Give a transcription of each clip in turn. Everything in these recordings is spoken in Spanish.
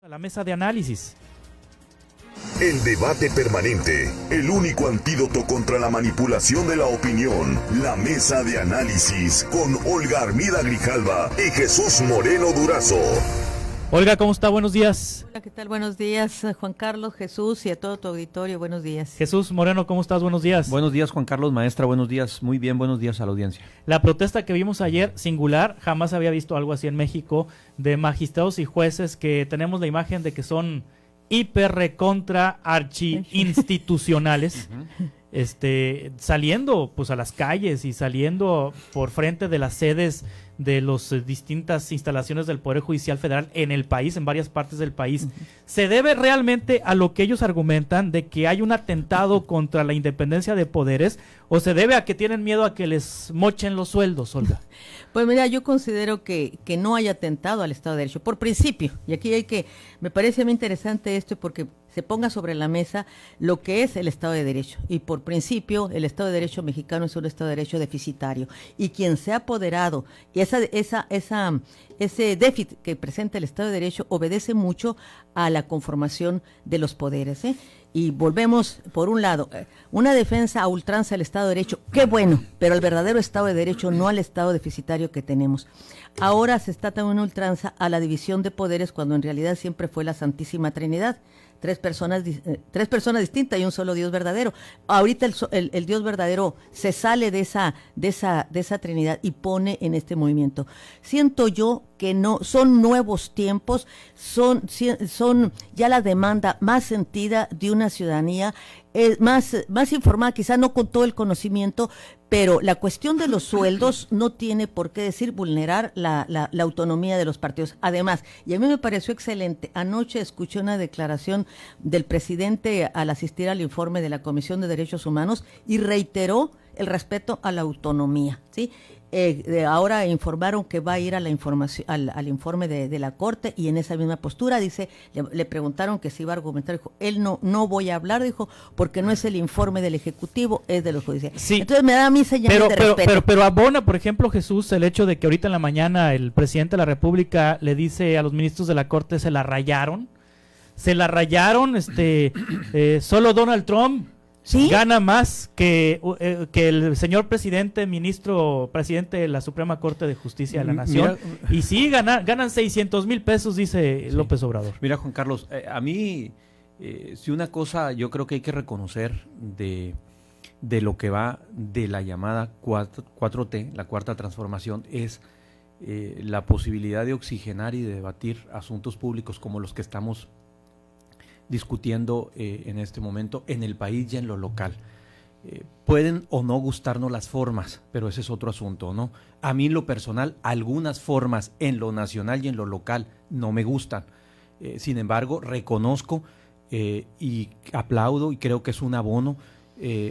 A la mesa de análisis. El debate permanente, el único antídoto contra la manipulación de la opinión. La mesa de análisis con Olga Armida Grijalva y Jesús Moreno Durazo. Olga, ¿cómo está? Buenos días. Hola, ¿qué tal? Buenos días, Juan Carlos, Jesús y a todo tu auditorio. Buenos días. Jesús Moreno, ¿cómo estás? Buenos días. Buenos días, Juan Carlos, maestra. Buenos días. Muy bien, buenos días a la audiencia. La protesta que vimos ayer, singular, jamás había visto algo así en México, de magistrados y jueces que tenemos la imagen de que son hiper recontra archi institucionales, saliendo pues a las calles y saliendo por frente de las sedes de las distintas instalaciones del Poder Judicial Federal en el país, en varias partes del país. ¿Se debe realmente a lo que ellos argumentan de que hay un atentado contra la independencia de poderes o se debe a que tienen miedo a que les mochen los sueldos, Olga? Pues mira, yo considero que no hay atentado al Estado de Derecho, por principio, y aquí me parece muy interesante esto porque se ponga sobre la mesa lo que es el Estado de Derecho, y por principio el Estado de Derecho mexicano es un Estado de Derecho deficitario, y quien se ha apoderado, y ese déficit que presenta el Estado de Derecho obedece mucho a la conformación de los poderes, Y volvemos, por un lado, una defensa a ultranza del Estado de Derecho, qué bueno, pero al verdadero Estado de Derecho, no al Estado deficitario que tenemos. Ahora se está dando una ultranza a la división de poderes cuando en realidad siempre fue la Santísima Trinidad. Tres personas distintas y un solo Dios verdadero. Ahorita el Dios verdadero se sale de esa Trinidad y pone en este movimiento. Siento yo que no son nuevos tiempos, son ya la demanda más sentida de una ciudadanía más informada, quizá no con todo el conocimiento, pero la cuestión de los sueldos no tiene por qué decir vulnerar la autonomía de los partidos. Además, y a mí me pareció excelente, anoche escuché una declaración del presidente al asistir al informe de la Comisión de Derechos Humanos y reiteró el respeto a la autonomía, ¿sí? Ahora informaron que va a ir a la información, al informe de la Corte, y en esa misma postura dice, le preguntaron que si iba a argumentar, dijo, él no voy a hablar, dijo, porque no es el informe del Ejecutivo, es de los judiciales. Sí. Entonces me da a mí señales de respeto. Pero abona, por ejemplo, Jesús, el hecho de que ahorita en la mañana el presidente de la República le dice a los ministros de la Corte, se la rayaron, solo Donald Trump ¿sí? Gana más que el señor presidente de la Suprema Corte de Justicia de la Nación. Mira, y sí, ganan 600,000 pesos, dice sí. López Obrador. Mira, Juan Carlos, a mí, si una cosa yo creo que hay que reconocer de lo que va de la llamada 4T, la Cuarta Transformación, es la posibilidad de oxigenar y de debatir asuntos públicos como los que estamos discutiendo en este momento en el país y en lo local. Pueden o no gustarnos las formas, pero ese es otro asunto, ¿no? A mí en lo personal, algunas formas en lo nacional y en lo local no me gustan. Sin embargo, reconozco y aplaudo y creo que es un abono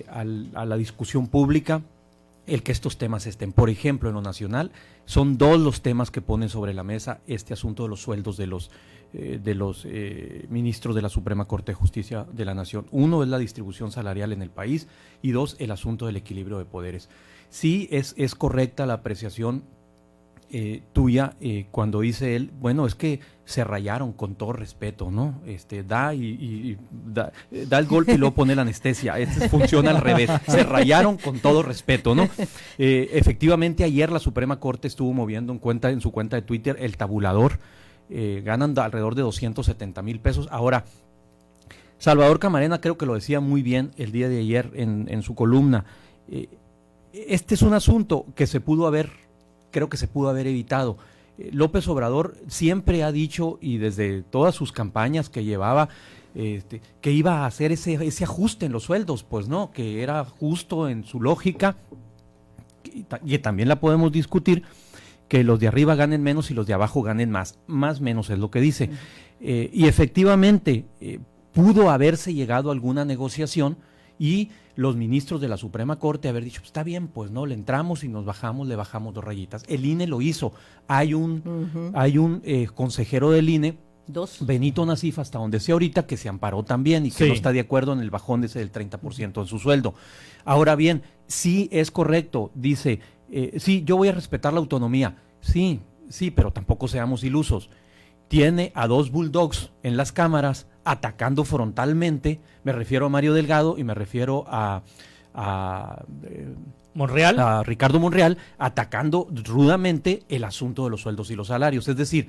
a la discusión pública el que estos temas estén. Por ejemplo, en lo nacional, son dos los temas que ponen sobre la mesa este asunto de los sueldos de los ministros de la Suprema Corte de Justicia de la Nación. Uno es la distribución salarial en el país y dos, el asunto del equilibrio de poderes. Sí, es correcta la apreciación tuya cuando dice él, bueno, es que se rayaron, con todo respeto, ¿no? Da el golpe y luego pone la anestesia. Funciona al revés. Se rayaron con todo respeto, ¿no? Efectivamente, ayer la Suprema Corte estuvo moviendo en su cuenta de Twitter el tabulador. Ganan alrededor de 270,000 pesos. Ahora, Salvador Camarena creo que lo decía muy bien el día de ayer en su columna. Este es un asunto que creo que se pudo haber evitado. López Obrador siempre ha dicho, y desde todas sus campañas que llevaba, que iba a hacer ese ajuste en los sueldos, pues no, que era justo en su lógica, y también la podemos discutir, que los de arriba ganen menos y los de abajo ganen más menos es lo que dice. Y efectivamente pudo haberse llegado a alguna negociación y los ministros de la Suprema Corte haber dicho, está bien, pues no, le entramos y le bajamos 2 rayitas. El INE lo hizo. Hay un consejero del INE, Benito Nasif, hasta donde sé ahorita, que se amparó también y que no está de acuerdo en el bajón de ese del 30% en su sueldo. Ahora bien, sí es correcto, dice, sí, yo voy a respetar la autonomía. Sí, pero tampoco seamos ilusos. tiene a dos bulldogs en las cámaras atacando frontalmente, me refiero a Mario Delgado y me refiero a Monreal. A Ricardo Monreal, atacando rudamente el asunto de los sueldos y los salarios. Es decir,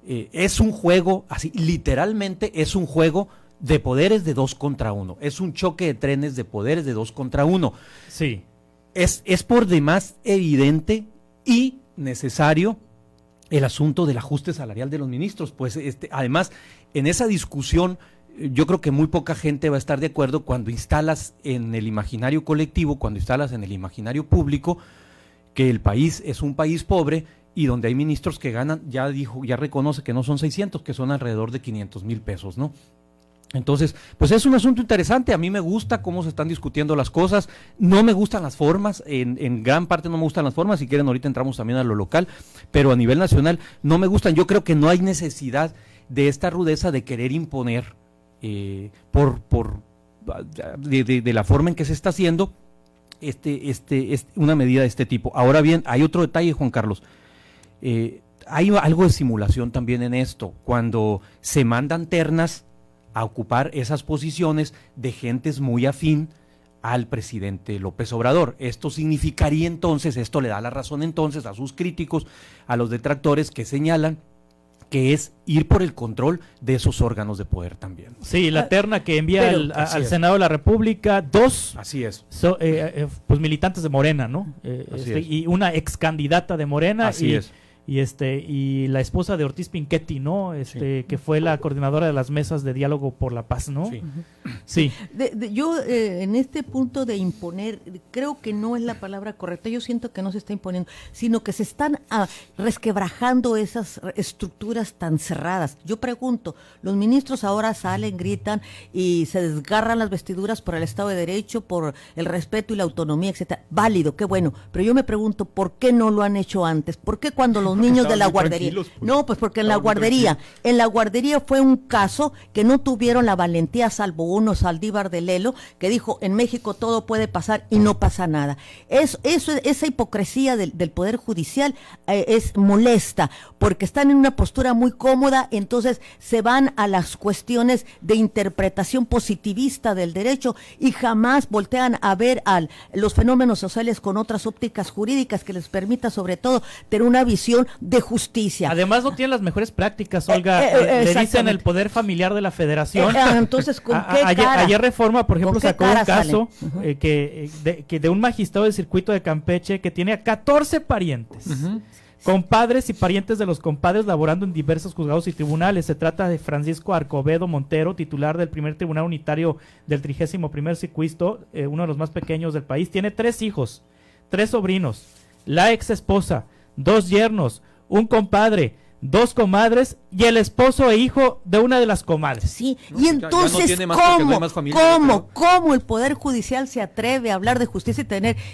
es un juego, así literalmente es un juego de poderes de 2 contra 1. Es un choque de trenes de poderes de 2 contra 1. Sí. Es por demás evidente y necesario el asunto del ajuste salarial de los ministros. Pues además, en esa discusión, yo creo que muy poca gente va a estar de acuerdo cuando instalas en el imaginario colectivo, cuando instalas en el imaginario público, que el país es un país pobre y donde hay ministros que ganan, ya reconoce que no son 600, que son alrededor de 500,000 pesos, ¿no? Entonces, pues es un asunto interesante. A mí me gusta cómo se están discutiendo las cosas. No me gustan las formas, en gran parte no me gustan las formas. Si quieren, ahorita entramos también a lo local, pero a nivel nacional no me gustan. Yo creo que no hay necesidad de esta rudeza de querer imponer de la forma en que se está haciendo una medida de este tipo. Ahora bien, hay otro detalle, Juan Carlos. Hay algo de simulación también en esto, cuando se mandan ternas a ocupar esas posiciones de gentes muy afín al presidente López Obrador. Esto significaría entonces, esto le da la razón entonces a sus críticos, a los detractores que señalan que es ir por el control de esos órganos de poder también. Sí, la terna que envía al Senado de la República, dos así es. Pues militantes de Morena, ¿no? Y una ex candidata de Morena. Así es. Y la esposa de Ortiz Pinchetti, ¿no? Sí. Que fue la coordinadora de las mesas de diálogo por la paz, ¿no? Sí. Sí. Yo en este punto de imponer, creo que no es la palabra correcta. Yo siento que no se está imponiendo, sino que se están resquebrajando esas estructuras tan cerradas. Yo pregunto, los ministros ahora salen, gritan y se desgarran las vestiduras por el Estado de Derecho, por el respeto y la autonomía, etcétera. Válido, qué bueno. Pero yo me pregunto, ¿por qué no lo han hecho antes? ¿Por qué cuando los niños de la guardería? No, pues porque en la guardería fue un caso que no tuvieron la valentía, salvo uno, Saldívar de Lelo, que dijo, en México todo puede pasar y no pasa nada. Esa hipocresía del Poder Judicial es molesta, porque están en una postura muy cómoda, entonces se van a las cuestiones de interpretación positivista del derecho y jamás voltean a ver los fenómenos sociales con otras ópticas jurídicas que les permita sobre todo tener una visión de justicia. Además no tienen las mejores prácticas, Olga. Le dicen el poder familiar de la Federación. Entonces, ¿con qué cara? Ayer Reforma, por ejemplo, sacó un caso sale? que de un magistrado del circuito de Campeche que tiene a 14 parientes. Compadres y parientes de los compadres laborando en diversos juzgados y tribunales. Se trata de Francisco Arcobedo Montero, titular del primer tribunal unitario del 31º circuito, uno de los más pequeños del país. Tiene 3 hijos, 3 sobrinos, la ex esposa, 2 yernos, un compadre, 2 comadres y el esposo e hijo de una de las comadres. Sí, y entonces, ¿cómo el Poder Judicial se atreve a hablar de justicia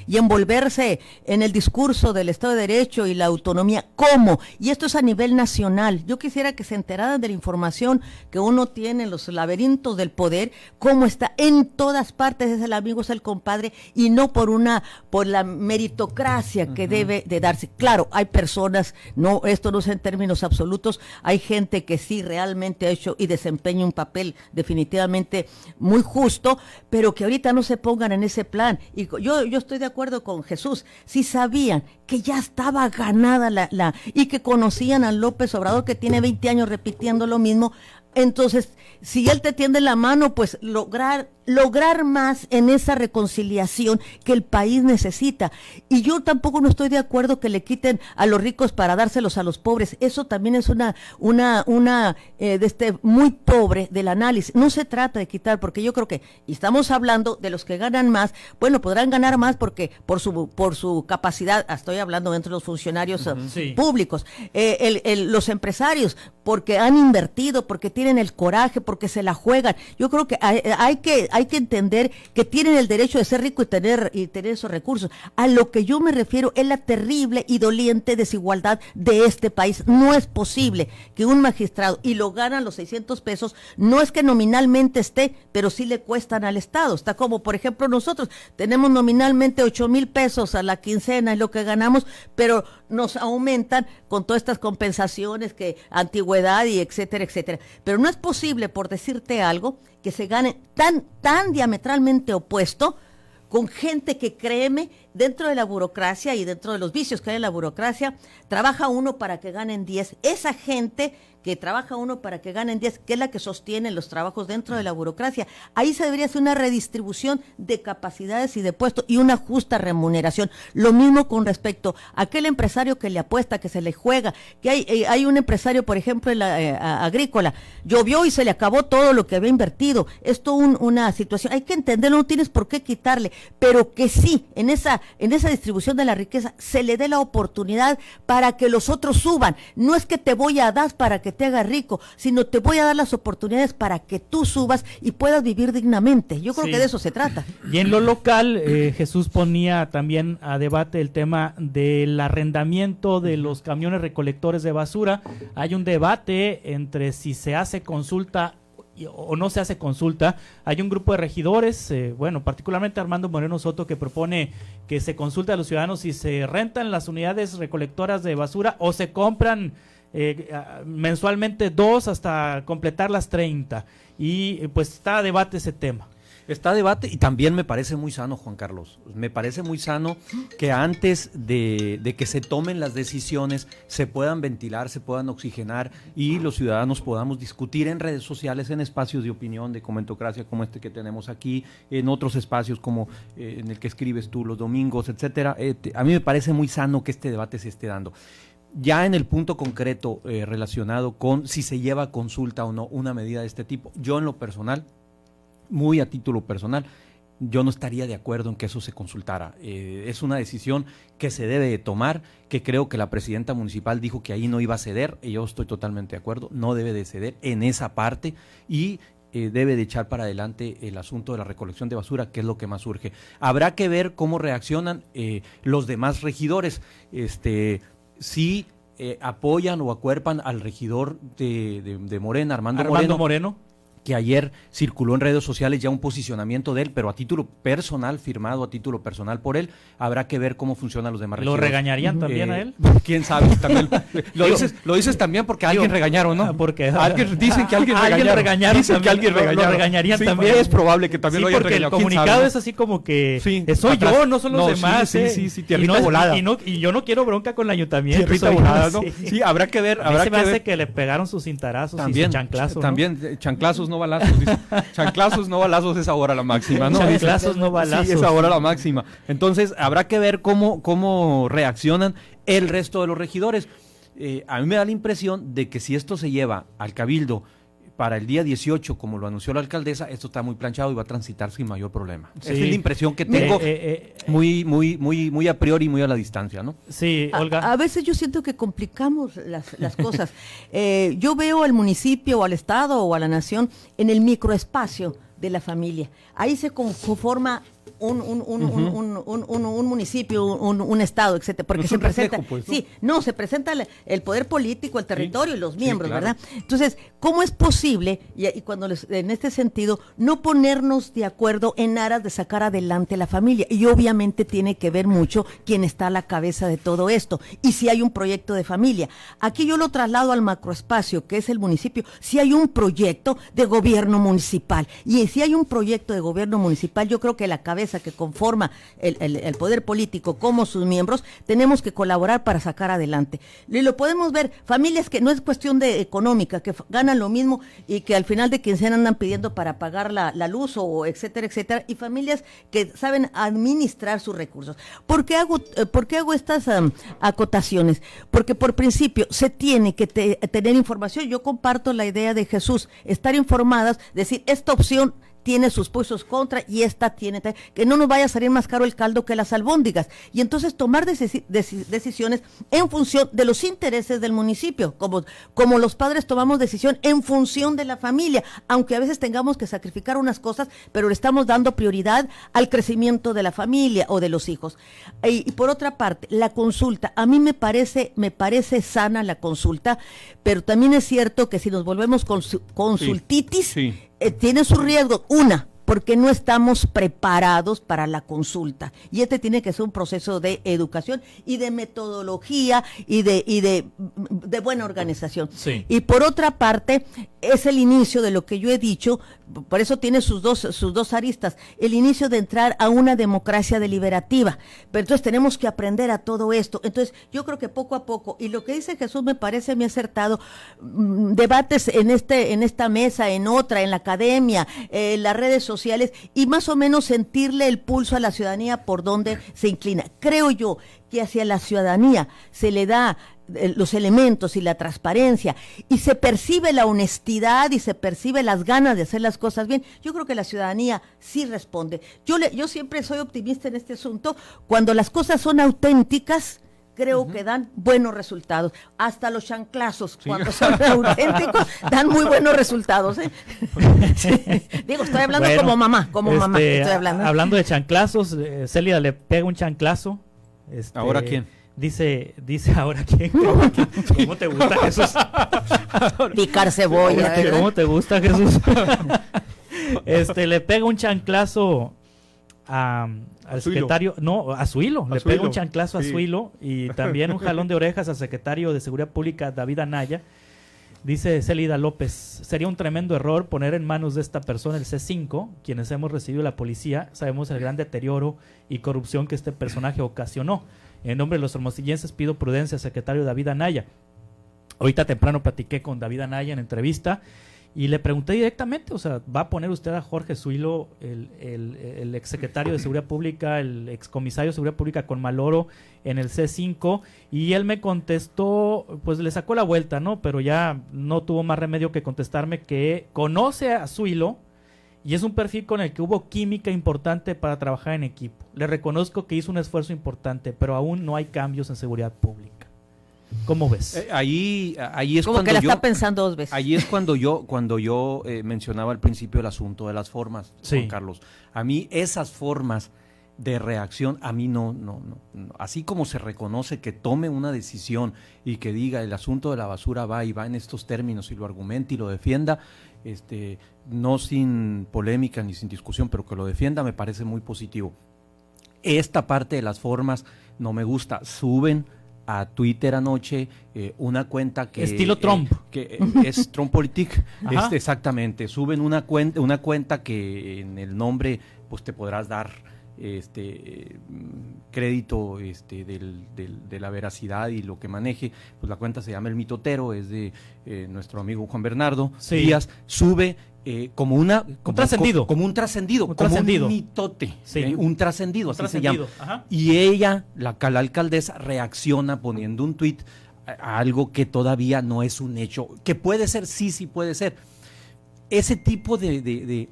y envolverse en el discurso del Estado de Derecho y la autonomía? ¿Cómo? Y esto es a nivel nacional. Yo quisiera que se enteraran de la información que uno tiene en los laberintos del poder, cómo está en todas partes, es el amigo, es el compadre, y no por la meritocracia que debe de darse. Claro, hay personas, no, esto no es en términos absolutos, hay gente que sí realmente ha hecho y desempeña un papel definitivamente muy justo, pero que ahorita no se pongan en ese plan. Y yo estoy de acuerdo con Jesús, si sabían que ya estaba ganada y que conocían a López Obrador, que tiene 20 años repitiendo lo mismo, entonces, si él te tiende la mano, pues lograr más en esa reconciliación que el país necesita. Y yo tampoco no estoy de acuerdo que le quiten a los ricos para dárselos a los pobres. Eso también es una muy pobre del análisis. No se trata de quitar, porque yo creo que, y estamos hablando de los que ganan más, bueno, podrán ganar más porque por su capacidad, estoy hablando entre los funcionarios públicos, los empresarios, porque han invertido, porque tienen el coraje, porque se la juegan. Yo creo que hay hay que entender que tienen el derecho de ser rico y tener esos recursos. A lo que yo me refiero es la terrible y doliente desigualdad de este país. No es posible que un magistrado, y lo ganan los 600 pesos, no es que nominalmente esté, pero sí le cuestan al Estado. Está como, por ejemplo, nosotros tenemos nominalmente 8,000 pesos a la quincena, es lo que ganamos, pero nos aumentan con todas estas compensaciones, que antigüedad y etcétera, etcétera. Pero no es posible, por decirte algo, que se gane tan diametralmente opuesto con gente que, créeme, dentro de la burocracia y dentro de los vicios que hay en la burocracia, trabaja uno para que ganen 10. Esa gente que trabaja uno para que ganen 10, que es la que sostiene los trabajos dentro de la burocracia, ahí se debería hacer una redistribución de capacidades y de puestos y una justa remuneración. Lo mismo con respecto a aquel empresario que le apuesta, que se le juega, que hay un empresario, por ejemplo, en la agrícola, llovió y se le acabó todo lo que había invertido. Esto una situación, hay que entenderlo, no tienes por qué quitarle, pero que sí, en esa distribución de la riqueza se le dé la oportunidad para que los otros suban. No es que te voy a dar para que te hagas rico, sino te voy a dar las oportunidades para que tú subas y puedas vivir dignamente. Yo creo que de eso se trata. Y en lo local, Jesús ponía también a debate el tema del arrendamiento de los camiones recolectores de basura. Hay un debate entre si se hace consulta o no se hace consulta. Hay un grupo de regidores, particularmente Armando Moreno Soto, que propone que se consulte a los ciudadanos si se rentan las unidades recolectoras de basura o se compran mensualmente 2 hasta completar las 30. Y pues está a debate ese tema. Está a debate y también me parece muy sano, Juan Carlos. Me parece muy sano que antes de que se tomen las decisiones se puedan ventilar, se puedan oxigenar y los ciudadanos podamos discutir en redes sociales, en espacios de opinión, de comentocracia como este que tenemos aquí, en otros espacios como en el que escribes tú los domingos, etcétera. A mí me parece muy sano que este debate se esté dando. Ya en el punto concreto relacionado con si se lleva a consulta o no una medida de este tipo, yo en lo personal, muy a título personal, yo no estaría de acuerdo en que eso se consultara. Es una decisión que se debe de tomar, que creo que la presidenta municipal dijo que ahí no iba a ceder, y yo estoy totalmente de acuerdo, no debe de ceder en esa parte y debe de echar para adelante el asunto de la recolección de basura, que es lo que más urge. Habrá que ver cómo reaccionan los demás regidores, si apoyan o acuerpan al regidor de Morena, Armando Moreno, que ayer circuló en redes sociales ya un posicionamiento de él, pero a título personal, firmado a título personal por él. Habrá que ver cómo funcionan los demás regidores. ¿Lo regañarían también a él? ¿Quién sabe? También, lo dices también porque a alguien regañaron, ¿no? Porque dicen que alguien regañaron. Dicen que alguien regañaron. Lo regañarían también. Es probable que también lo hayan regañado. Porque el comunicado es así como que soy yo, no son los demás. Sí, tierrita volada. Y yo no quiero bronca con el ayuntamiento. Tierrita volada, ¿no? Sí, habrá que ver. A mí se me hace que le pegaron sus cintarazos y sus chanclazos. También, chanclazos no balazos, dice. Chanclazos no balazos es ahora la máxima, ¿no? Chanclazos no balazos. Sí, es ahora la máxima. Entonces, habrá que ver cómo reaccionan el resto de los regidores. A mí me da la impresión de que si esto se lleva al Cabildo para el día 18, como lo anunció la alcaldesa, esto está muy planchado y va a transitar sin mayor problema. Sí. Esa es la impresión que tengo muy a priori, muy a la distancia, ¿no? Sí, Olga. A veces yo siento que complicamos las cosas. Yo veo al municipio o al estado o a la nación en el microespacio de la familia. Ahí se conforma un municipio, un estado, etcétera, porque no se presenta, reflejo, pues, se presenta el poder político, el territorio y los miembros, claro. ¿Verdad? Entonces, ¿cómo es posible, y cuando en este sentido, no ponernos de acuerdo en aras de sacar adelante la familia? Y obviamente tiene que ver mucho quién está a la cabeza de todo esto, y si hay un proyecto de familia. Aquí yo lo traslado al macroespacio, que es el municipio. Si hay un proyecto de gobierno municipal, y si hay un proyecto de gobierno municipal, yo creo que la cabeza que conforma el poder político como sus miembros, tenemos que colaborar para sacar adelante. Y lo podemos ver, familias que no es cuestión de económica, que ganan lo mismo y que al final de quincena andan pidiendo para pagar la luz o etcétera, etcétera, y familias que saben administrar sus recursos. ¿Por qué hago estas acotaciones? Porque por principio se tiene que tener información. Yo comparto la idea de Jesús, estar informadas, decir, esta opción tiene sus puestos contra y esta tiene, que no nos vaya a salir más caro el caldo que las albóndigas. Y entonces tomar decisiones en función de los intereses del municipio, como los padres tomamos decisión en función de la familia, aunque a veces tengamos que sacrificar unas cosas, pero le estamos dando prioridad al crecimiento de la familia o de los hijos. Y por otra parte, la consulta, a mí me parece sana la consulta, pero también es cierto que si nos volvemos consultitis, tiene su riesgo. Porque no estamos preparados para la consulta. Y tiene que ser un proceso de educación y de metodología y de buena organización. Sí. Y por otra parte, es el inicio de lo que yo he dicho, por eso tiene sus dos aristas, el inicio de entrar a una democracia deliberativa. Pero entonces tenemos que aprender a todo esto. Entonces, yo creo que poco a poco, y lo que dice Jesús me parece muy acertado, debates en esta mesa, en otra, en la academia, en las redes sociales, y más o menos sentirle el pulso a la ciudadanía por donde se inclina. Creo yo que hacia la ciudadanía se le da los elementos y la transparencia y se percibe la honestidad y se percibe las ganas de hacer las cosas bien. Yo creo que la ciudadanía sí responde. Yo siempre soy optimista en este asunto. Cuando las cosas son auténticas, creo que dan buenos resultados. Hasta los chanclazos, cuando son auténticos, dan muy buenos resultados. Sí. Digo, estoy hablando como mamá, estoy hablando. Hablando de chanclazos, Célida le pega un chanclazo. ¿Ahora quién? Dice, ¿ahora quién? ¿Cómo te gusta, Jesús? Picar cebolla. ¿Cómo te gusta, Jesús? Le pega un chanclazo al secretario, a Zuilo, le pega un chanclazo a Zuilo y también un jalón de orejas al secretario de Seguridad Pública, David Anaya. Dice Célida López, sería un tremendo error poner en manos de esta persona el C5, quienes hemos recibido la policía, sabemos el gran deterioro y corrupción que este personaje ocasionó. En nombre de los hermosillenses pido prudencia al secretario David Anaya. Ahorita temprano platiqué con David Anaya en entrevista y le pregunté directamente, ¿va a poner usted a Jorge Zuilo, el exsecretario de Seguridad Pública, el excomisario de Seguridad Pública con Maloro en el C5? Y él me contestó, pues le sacó la vuelta, ¿no? Pero ya no tuvo más remedio que contestarme que conoce a Zuilo y es un perfil con el que hubo química importante para trabajar en equipo. Le reconozco que hizo un esfuerzo importante, pero aún no hay cambios en seguridad pública. ¿Cómo ves? Ahí es como cuando que la está pensando dos veces. Ahí es cuando yo mencionaba al principio el asunto de las formas, Juan Carlos. A mí esas formas de reacción, a mí no. Así como se reconoce que tome una decisión y que diga el asunto de la basura va en estos términos y lo argumente y lo defienda, no sin polémica ni sin discusión, pero que lo defienda me parece muy positivo. Esta parte de las formas no me gusta. Suben a Twitter anoche una cuenta que estilo Trump, que es Trumpolitik, exactamente. Suben una cuenta que en el nombre pues te podrás dar crédito de la veracidad y lo que maneje. Pues la cuenta se llama El Mitotero, es de nuestro amigo Juan Bernardo Díaz. Sube como un trascendido, como un mitote, un trascendido, así se llama. Ajá. Y ella, la alcaldesa, reacciona poniendo un tuit a algo que todavía no es un hecho, que puede ser, sí puede ser. Ese tipo de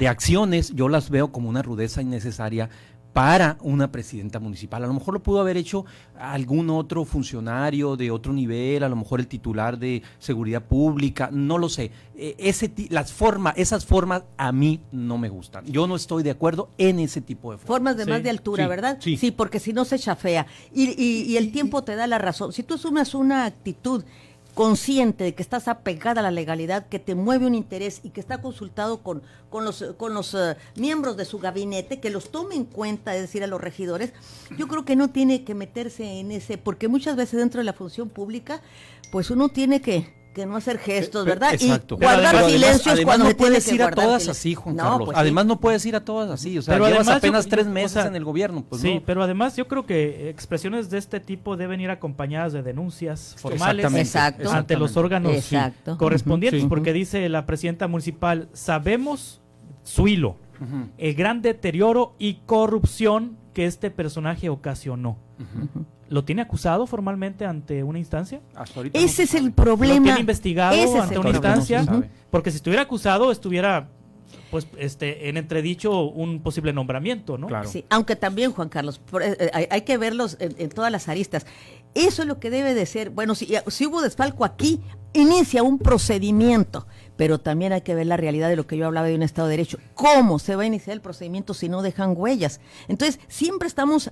acciones yo las veo como una rudeza innecesaria para una presidenta municipal. A lo mejor lo pudo haber hecho algún otro funcionario de otro nivel, a lo mejor el titular de seguridad pública, no lo sé. Esas formas a mí no me gustan. Yo no estoy de acuerdo en ese tipo de formas. Formas de más de altura, ¿verdad? Sí, porque si no se chafea. Y el tiempo te da la razón. Si tú asumes una actitud consciente de que estás apegada a la legalidad, que te mueve un interés y que está consultado con los miembros de su gabinete, que los tome en cuenta, es decir, a los regidores, yo creo que no tiene que meterse en ese, porque muchas veces dentro de la función pública, pues uno tiene que no hacer gestos, ¿verdad? Exacto. Y guardar silencios cuando no se tiene puedes que ir a guardar todas silencio. así, Juan Carlos. Pues además sí. No puedes ir a todas así, o sea, pero llevas además apenas 3 meses en el gobierno. Pues sí, no. pero además yo creo que expresiones de este tipo deben ir acompañadas de denuncias formales ante los órganos correspondientes, porque dice la presidenta municipal, sabemos, Zuilo, el gran deterioro y corrupción que este personaje ocasionó. ¿Lo tiene acusado formalmente ante una instancia? Hasta ahorita ese no es el problema. ¿Lo tiene investigado ante una instancia? No, porque si estuviera acusado, estuviera pues en entredicho un posible nombramiento, ¿no? Claro. Sí, aunque también, Juan Carlos, hay que verlos en todas las aristas. Eso es lo que debe de ser. Bueno, si hubo desfalco aquí, inicia un procedimiento, pero también hay que ver la realidad de lo que yo hablaba de un Estado de Derecho. ¿Cómo se va a iniciar el procedimiento si no dejan huellas? Entonces, siempre estamos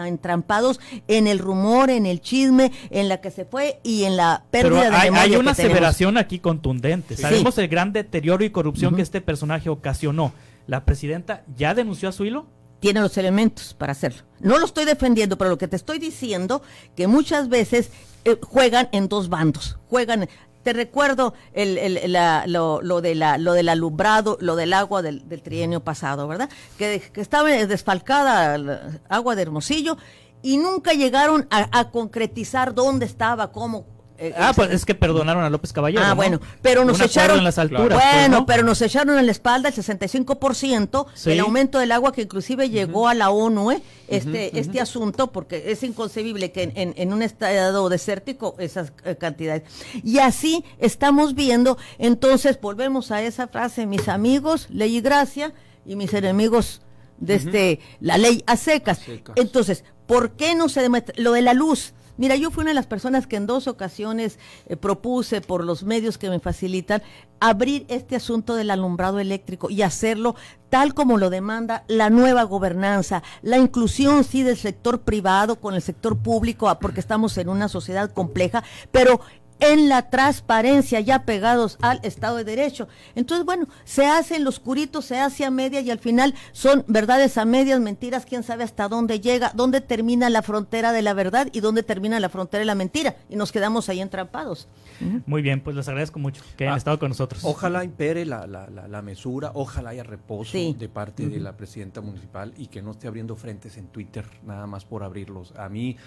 entrampados en el rumor, en el chisme, en la que se fue y en la pérdida de memoria. Hay una que tenemos. aseveración aquí contundente. Sí. Sabemos el gran deterioro y corrupción que este personaje ocasionó. ¿La presidenta ya denunció a su hilo? Tiene los elementos para hacerlo. No lo estoy defendiendo, pero lo que te estoy diciendo, que muchas veces juegan en dos bandos. Te recuerdo lo del alumbrado, lo del agua del trienio pasado, ¿verdad? Que estaba desfalcada el agua de Hermosillo y nunca llegaron a concretizar dónde estaba, cómo. Pues es que perdonaron a López Caballero. ¿no? Bueno, pero nos Un acuerdo echaron en las alturas, bueno, pues, ¿no? pero nos echaron en la espalda el 65%, Sí. el aumento del agua que inclusive llegó a la ONU, este asunto, porque es inconcebible que en un estado desértico esas cantidades. Y así estamos viendo, entonces volvemos a esa frase, mis amigos, ley y gracia, y mis enemigos la ley a secas. Entonces, ¿por qué no se demuestra? Lo de la luz. Mira, yo fui una de las personas que en 2 ocasiones propuse por los medios que me facilitan abrir este asunto del alumbrado eléctrico y hacerlo tal como lo demanda la nueva gobernanza, la inclusión sí del sector privado con el sector público, porque estamos en una sociedad compleja, pero en la transparencia, ya pegados al Estado de Derecho. Entonces, bueno, se hace en lo oscurito, se hace a media y al final son verdades a medias, mentiras, quién sabe hasta dónde llega, dónde termina la frontera de la verdad y dónde termina la frontera de la mentira, y nos quedamos ahí entrampados. Muy bien, pues les agradezco mucho que hayan estado con nosotros. Ojalá impere la mesura, ojalá haya reposo de parte de la presidenta municipal y que no esté abriendo frentes en Twitter nada más por abrirlos. A mí,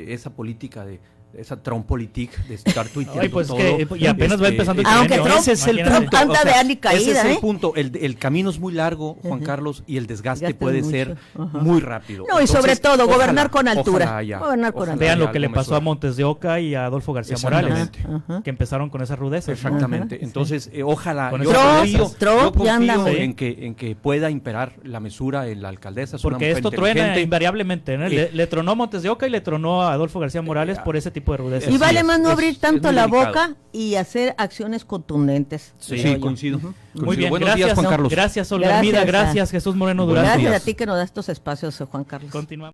esa política esa Trump-politique de estar tuiteando Ay, pues todo. y apenas va empezando el Aunque trienio, Trump ese es el imagínate. punto. anda de ala y caída, ese es el ¿eh? punto. El camino es muy largo, Juan Carlos, y el desgaste Desgaste puede mucho. ser Ajá. muy rápido. No, y sobre todo, gobernar con altura. Ojalá haya Gobernar con altura. Vean lo haya que le algo pasó a mesura. Montes de Oca y a Adolfo García Morales, Exactamente. Ajá. que empezaron con esa rudeza. ¿no? Exactamente. Ajá, Entonces, ojalá, Con yo esas confío, rudezas. Trump ya anda muy- en que pueda imperar la mesura en la alcaldesa. Es una Porque mujer esto truena inteligente. invariablemente, ¿no? Le tronó a Montes de Oca y le tronó a Adolfo García Morales por ese tipo de rudeza. Y vale es, más no es- abrir es tanto muy la delicado. boca y hacer acciones contundentes. Sí, creo yo. coincido. Muy Coincido. bien, Buenos gracias, días, Juan Carlos. gracias Olga Gracias Armida, a- gracias Jesús Moreno Durán. Gracias días. a ti que nos das estos espacios, Juan Carlos. Continuamos.